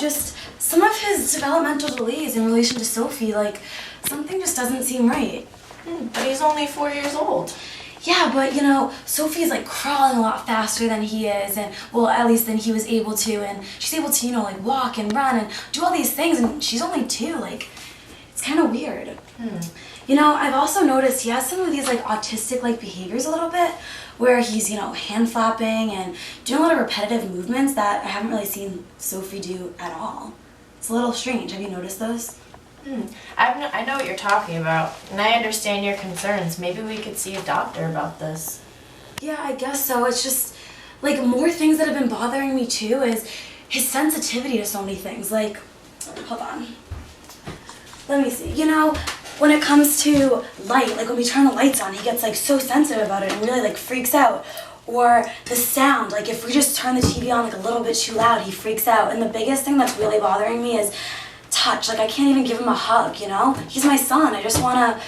just some of his developmental delays in relation to Sophie, like, something just doesn't seem right. But he's only 4 years old. Yeah, but Sophie's like crawling a lot faster than he is, and well, at least than he was able to, and she's able to, like walk and run and do all these things, and she's only 2, like, it's kind of weird. I've also noticed he has some of these like autistic like behaviors a little bit, where he's, hand flapping and doing a lot of repetitive movements that I haven't really seen Sophie do at all. It's a little strange. Have you noticed those? I know what you're talking about, and I understand your concerns. Maybe we could see a doctor about this. Yeah, I guess so. It's just, like, more things that have been bothering me too is his sensitivity to so many things. Like, hold on. Let me see. When it comes to light, like when we turn the lights on, he gets like so sensitive about it and really like freaks out. Or the sound, like if we just turn the TV on like a little bit too loud, he freaks out. And the biggest thing that's really bothering me is touch. Like I can't even give him a hug, He's my son. I just wanna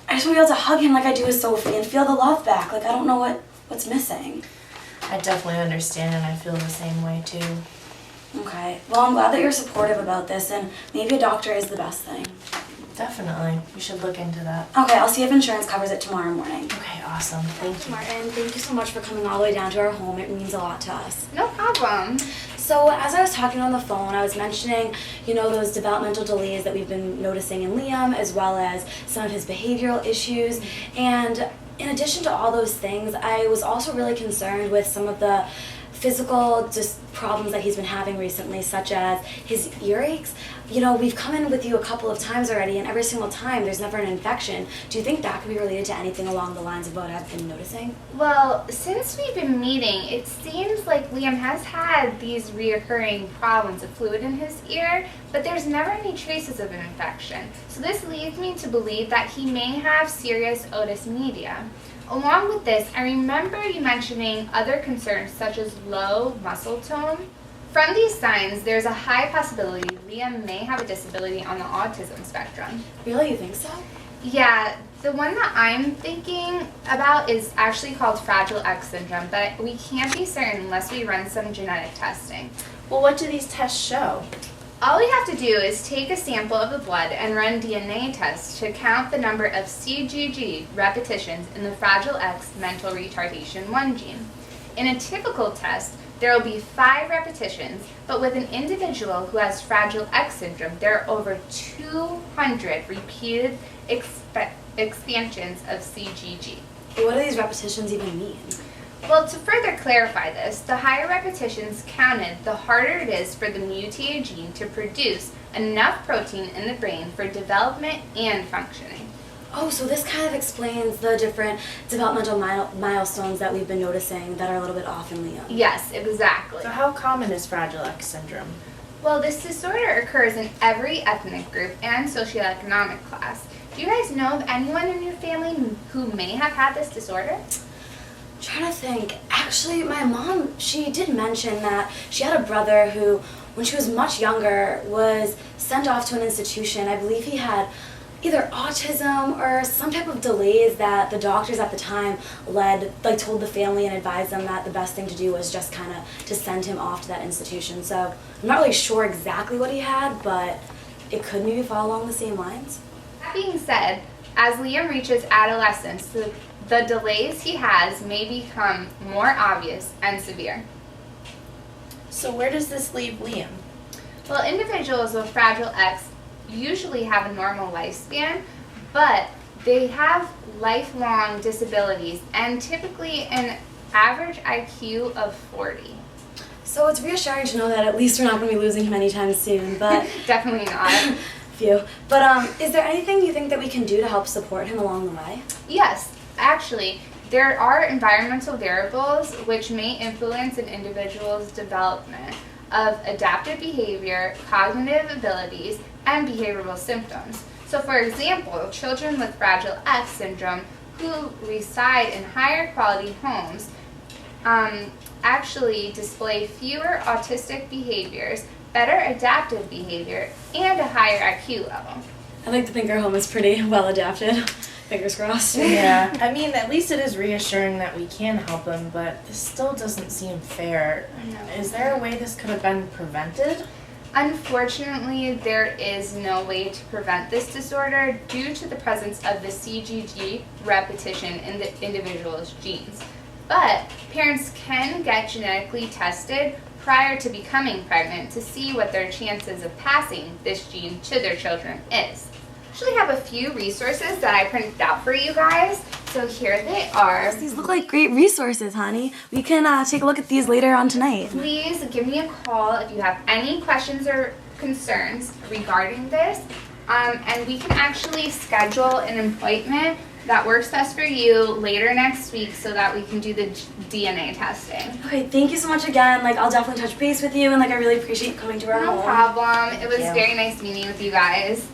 be able to hug him like I do with Sophie and feel the love back. Like I don't know what's missing. I definitely understand, and I feel the same way too. Okay. Well, I'm glad that you're supportive about this, and maybe a doctor is the best thing. Definitely. We should look into that. Okay, I'll see if insurance covers it tomorrow morning. Okay, awesome. Thank you. Martin, thank you so much for coming all the way down to our home. It means a lot to us. No problem. So as I was talking on the phone, I was mentioning, those developmental delays that we've been noticing in Liam, as well as some of his behavioral issues. And in addition to all those things, I was also really concerned with some of the physical just problems that he's been having recently, such as his earaches. We've come in with you a couple of times already, and every single time there's never an infection. Do you think that could be related to anything along the lines of what I've been noticing? Well, since we've been meeting, it seems like Liam has had these reoccurring problems of fluid in his ear, but there's never any traces of an infection. So this leads me to believe that he may have serious otis media. Along with this, I remember you mentioning other concerns such as low muscle tone. From these signs, there's a high possibility Liam may have a disability on the autism spectrum. Really? You think so? Yeah, the one that I'm thinking about is actually called Fragile X syndrome, but we can't be certain unless we run some genetic testing. Well, what do these tests show? All we have to do is take a sample of the blood and run DNA tests to count the number of CGG repetitions in the Fragile X mental retardation 1 gene. In a typical test, there will be 5 repetitions, but with an individual who has Fragile X syndrome, there are over 200 repeated expansions of CGG. What do these repetitions even mean? Well, to further clarify this, the higher repetitions counted, the harder it is for the mutated gene to produce enough protein in the brain for development and functioning. Oh, so this kind of explains the different developmental milestones that we've been noticing that are a little bit off in Liam. Yes, exactly. So how common is Fragile X syndrome? Well, this disorder occurs in every ethnic group and socioeconomic class. Do you guys know of anyone in your family who may have had this disorder? I'm trying to think. Actually, my mom, she did mention that she had a brother who, when she was much younger, was sent off to an institution. I believe he had either autism or some type of delays that the doctors at the time told the family and advised them that the best thing to do was just kind of to send him off to that institution. So I'm not really sure exactly what he had, but it could maybe fall along the same lines. That being said, as Liam reaches adolescence, the delays he has may become more obvious and severe. So where does this leave Liam? Well, individuals with Fragile X usually have a normal lifespan, but they have lifelong disabilities and typically an average IQ of 40. So it's reassuring to know that at least we're not going to be losing him anytime soon, but Definitely not. Phew. But is there anything you think that we can do to help support him along the way? Yes, actually, there are environmental variables which may influence an individual's development of adaptive behavior, cognitive abilities, and behavioral symptoms. So for example, children with Fragile X syndrome who reside in higher quality homes actually display fewer autistic behaviors, better adaptive behavior, and a higher IQ level. I like to think our home is pretty well adapted. Fingers crossed. Yeah, I mean, at least it is reassuring that we can help him, but this still doesn't seem fair. I know. Is there a way this could have been prevented? Unfortunately, there is no way to prevent this disorder due to the presence of the CGG repetition in the individual's genes. But parents can get genetically tested prior to becoming pregnant to see what their chances of passing this gene to their children is. I actually have a few resources that I printed out for you guys. So here they are. These look like great resources, honey. We can take a look at these later on tonight. Please give me a call if you have any questions or concerns regarding this. And we can actually schedule an appointment that works best for you later next week so that we can do the DNA testing. Okay, thank you so much again. Like, I'll definitely touch base with you, and like, I really appreciate you coming to our home. No problem. It was very nice meeting with you guys.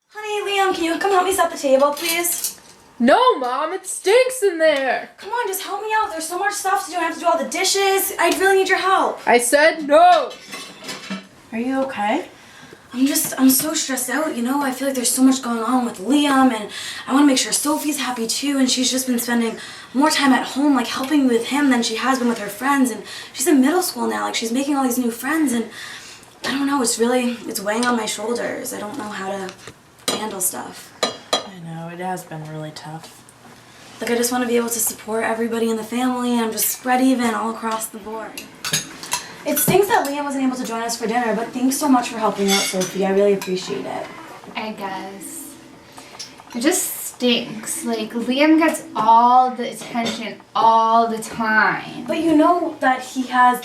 Honey, Liam, can you come help me set the table, please? No, Mom, it stinks in there. Come on, just help me out. There's so much stuff to do. I have to do all the dishes. I really need your help. I said no. Are you okay? I'm so stressed out, you know? I feel like there's so much going on with Liam, and I want to make sure Sophie's happy too, and she's just been spending more time at home, like helping with him than she has been with her friends, and she's in middle school now, like she's making all these new friends, and I don't know, it's weighing on my shoulders. I don't know how to handle stuff. I know, it has been really tough. Like, I just want to be able to support everybody in the family, and I'm just spread even all across the board. It stinks that Liam wasn't able to join us for dinner, but thanks so much for helping out, Sophie. I really appreciate it. I guess. It just stinks. Like, Liam gets all the attention all the time. But you know that he has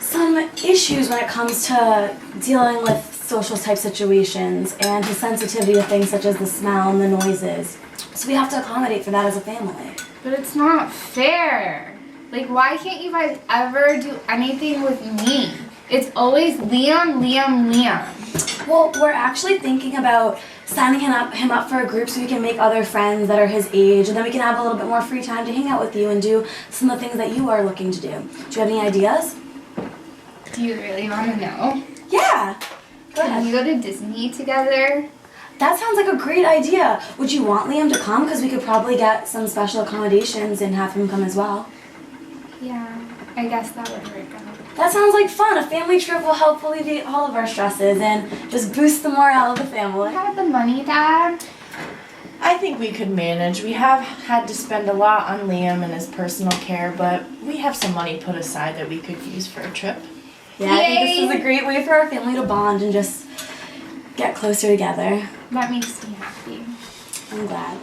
some issues when it comes to dealing with social type situations and his sensitivity to things such as the smell and the noises. So we have to accommodate for that as a family. But it's not fair. Like, why can't you guys ever do anything with me? It's always Liam, Liam, Liam. Well, we're actually thinking about signing him up for a group so we can make other friends that are his age, and then we can have a little bit more free time to hang out with you and do some of the things that you are looking to do. Do you have any ideas? Do you really want to know? Yeah. Go Can we ahead. go to Disney together? That sounds like a great idea. Would you want Liam to come? Because we could probably get some special accommodations and have him come as well. Yeah, I guess that would work out. That sounds like fun. A family trip will help alleviate all of our stresses and just boost the morale of the We family. have the money, Dad. I think we could manage. We have had to spend a lot on Liam and his personal care, but we have some money put aside that we could use for a trip. Yeah, I think this Yay. is a great way for our family to bond and just get closer together. That makes me happy. I'm glad.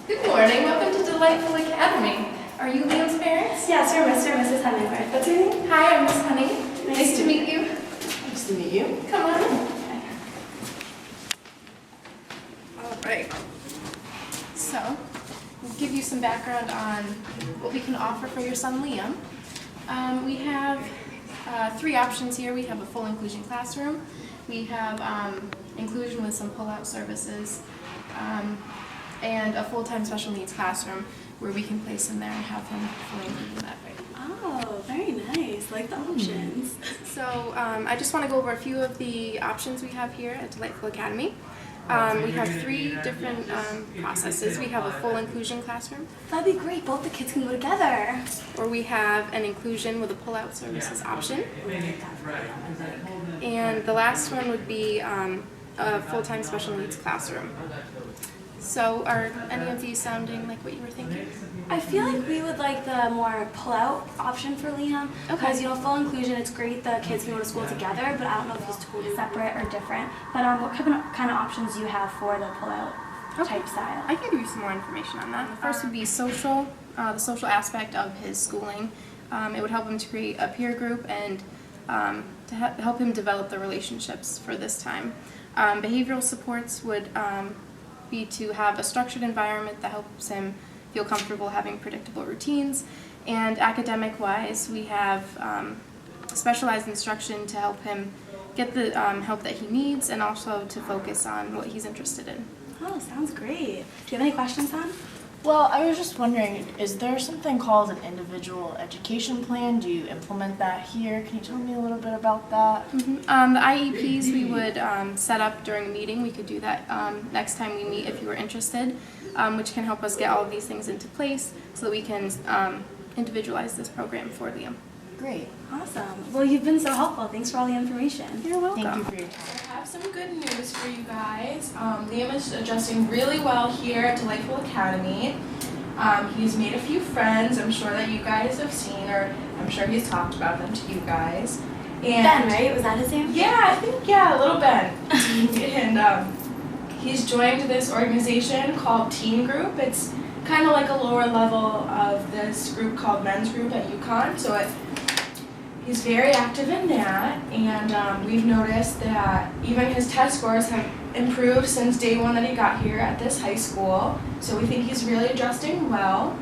Good morning. Welcome to Delightful Academy. Are you Liam's parents? Yes, you're Mr. and Mrs. Hemingway. What's your name? Hi, I'm Miss Honey. Nice to meet you. Nice to meet you. Come on in. All right. So, we'll give you some background on what we can offer for your son Liam. We have three options here. We have a full inclusion classroom. We have inclusion with some pull-out services. And a full-time special needs classroom where we can place him there and have him fully included that way. Oh, very nice. Like the options. So I just want to go over a few of the options we have here at Delightful Academy. We have three different processes. We have a full inclusion classroom, That'd be great. Both the kids can go together. or we have an inclusion with a pull-out services option. And the last one would be a full-time special needs classroom. So are any of these sounding like what you were thinking? I feel like we would like the more pull-out option for Liam. Because, you know, full inclusion, it's great the kids can go to school together, but I don't know if he's totally separate or different. But what kind of options do you have for the pull-out type style? I can give you some more information on that. The first would be social, the social aspect of his schooling. It would help him to create a peer group and to help him develop the relationships for this time. Behavioral supports would be to have a structured environment that helps him feel comfortable having predictable routines. And academic-wise, we have specialized instruction to help him get the help that he needs and also to focus on what he's interested in. Oh, sounds great. Do you have any questions, hon? Well, I was just wondering, is there something called an individual education plan? Do you implement that here? Can you tell me a little bit about that? The IEPs we would set up during a meeting. We could do that next time we meet if you were interested, which can help us get all of these things into place so that we can individualize this program for Liam. Great. Awesome. Well, you've been so helpful. Thanks for all the information. You're welcome. Thank you for your time. I have some good news for you guys. Liam is adjusting really well here at Delightful Academy. He's made a few friends. I'm sure that you guys have seen, or I'm sure he's talked about them to you guys. And Ben, right? Was that his name? Yeah, I think, little Ben. And he's joined this organization called Teen Group. It's kind of like a lower level of this group called Men's Group at UConn. So he's very active in that, and we've noticed that even his test scores have improved since day one that he got here at this high school. So we think he's really adjusting well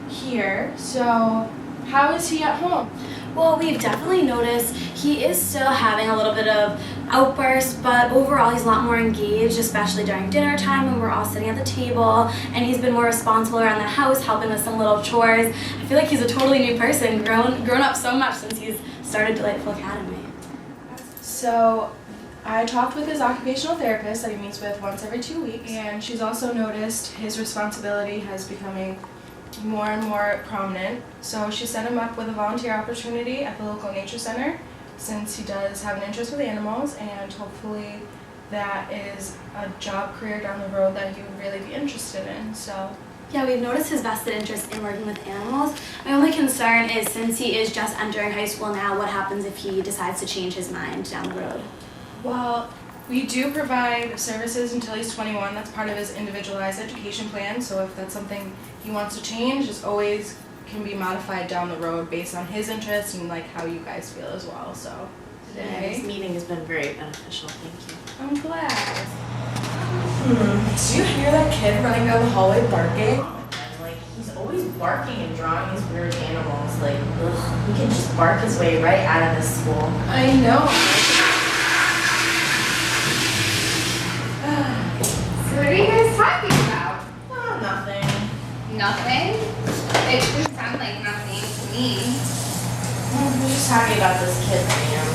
here. So how is he at home? Well, we've definitely noticed he is still having a little bit of outbursts, but overall he's a lot more engaged, especially during dinner time when we're all sitting at the table, and he's been more responsible around the house, helping with some little chores. I feel like he's a totally new person, grown up so much since he's started Delightful Academy. So I talked with his occupational therapist that he meets with once every 2 weeks, and she's also noticed his responsibility has becoming more and more prominent. So she set him up with a volunteer opportunity at the local nature center, since he does have an interest with animals, and hopefully that is a job career down the road that he would really be interested in. So Yeah, we've noticed his vested interest in working with animals. My only concern is, since he is just entering high school now, what happens if he decides to change his mind down the road? well, we do provide services until he's 21. That's part of his individualized education plan. So if that's something he wants to change, it's always can be modified down the road based on his interests and like how you guys feel as well. So This meeting has been very beneficial. Thank you. I'm glad. Do you hear that kid running down the hallway barking? Like, he's always barking and drawing these weird animals. Like, ugh, he can just bark his way right out of this school. I know. So what are you guys talking about? Oh, nothing. Nothing? It doesn't sound like nothing to me. We're just talking about this kid, Liam.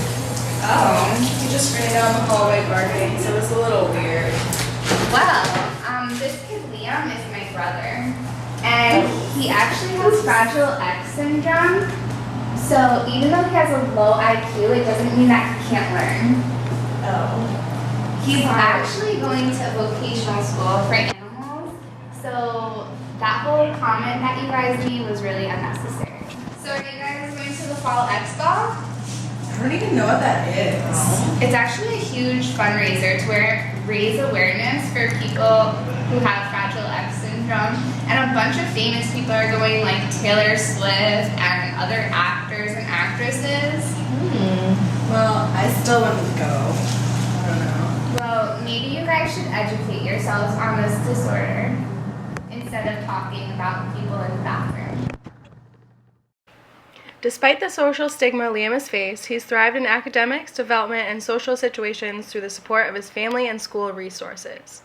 Oh. He just ran down the hallway barking, so it was a little weird. Well, this kid Liam is my brother. And he actually has Fragile X syndrome. So even though he has a low IQ, it doesn't mean that he can't learn. Oh. He's actually going to vocational school for animals. So that whole comment that you guys made was really unnecessary. So are you guys going to the Fall Expo? I don't even know what that is. It's actually a huge fundraiser to raise awareness for people who have Fragile X syndrome. And a bunch of famous people are going, like Taylor Swift and other actors and actresses. Well, I still want to go. I don't know. Well, maybe you guys should educate yourselves on this disorder instead of talking about people in the bathroom. Despite the social stigma Liam has faced, he's thrived in academics, development, and social situations through the support of his family and school resources.